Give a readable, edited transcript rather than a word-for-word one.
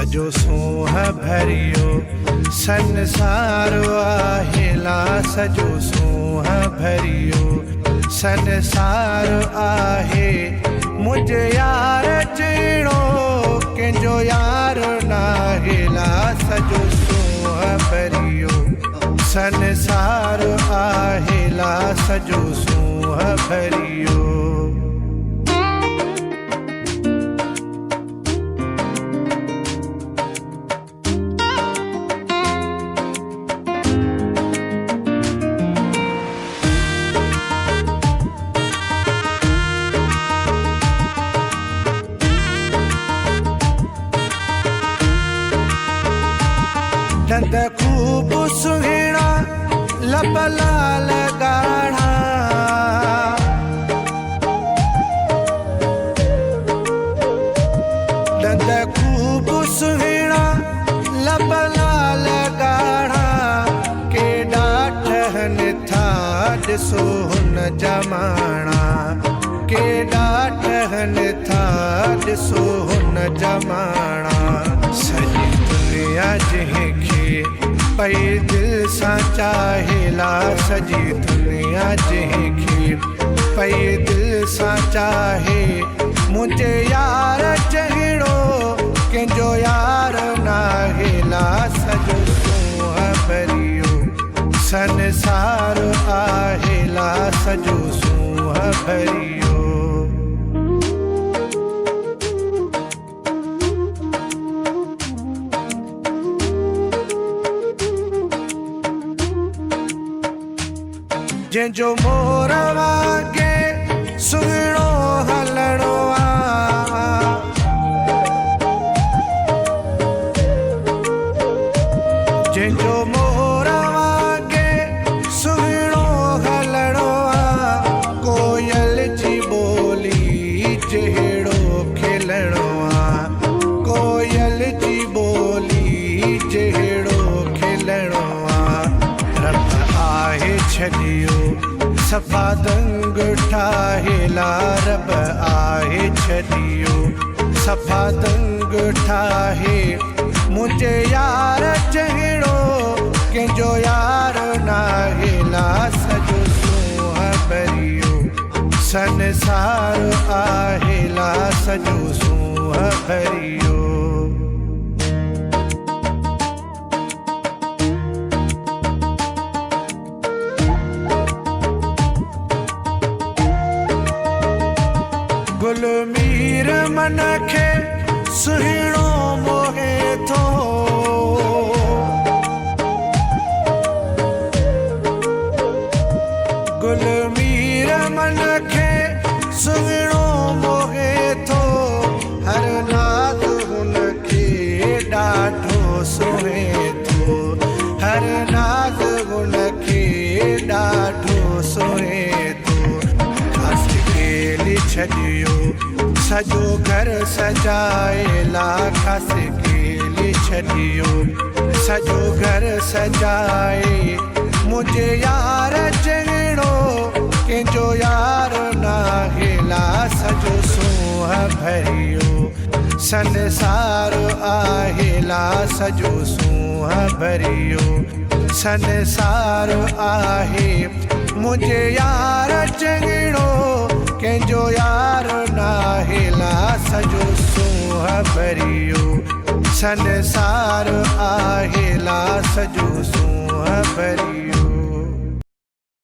सजो सूंह भरियो संसार आहेला सजो सूंह भरियो संसार आहे मुझे यार चीणो कंहिंजो यार नाहेला सजो सूंह भरियो संसार आहेला सजो सूंह भरियो दंद खूब सुहिणा लब लाल गाढ़ा दंद खूब सुहिणा लब लाल गाढ़ा केॾा ठहनि था ॾिसो हुन जमाना केॾा ठहनि था ॾिसो हुन जमाना सॼी दुनिया जंहिंखे पई दिल सां चाहेला सॼी दुनिया जंहिंखे पई दिल सां चाहे मुंहिंजे यार जहिड़ो कंहिंजो यार नाहेला सजो सूंह भरियो संसार आहेला सजो सूंह भरियो जंहिंजो मोर वांगे सुहिणो हलणो जंहिंजो मोर वांगे सुहिणो हलणो कोयल जी ॿोली जहिड़ो खिलणो कोयल जी ॿोली जहिड़ो खिलणो रब आहे छॾियो सफ़ा दंग ठाहेला रब आहे छॾियो सफ़ा दंग ठाहे मुंहिंजे यार जहिड़ो कंहिंजो यार नाहेला सजो सूंह भरियो संसार आहेला सजो सूंह भरियो गुल मीर मन खे सुहिणो मोहे थो गुल मीर मन खे सुहिणो मोहे थो हर नाद हुन खे ॾाढो सुहे थो हर नाद हुन खे ॾाढो सुहे थो छॾियो सॼो घर सजाएला खस केली छॾियो सॼो घर सजाए मुंहिंजे यार जहिड़ो कंहिंजो यार नाहेला सजो सूंह भरियो संसार आहेला सजो सूंह भरियो संसार आहे मुंहिंजे यार जहिड़ो कंहिंजो यार नाहेला सजो सूंह भरियो संसार आहेला सजो सूंह भरियो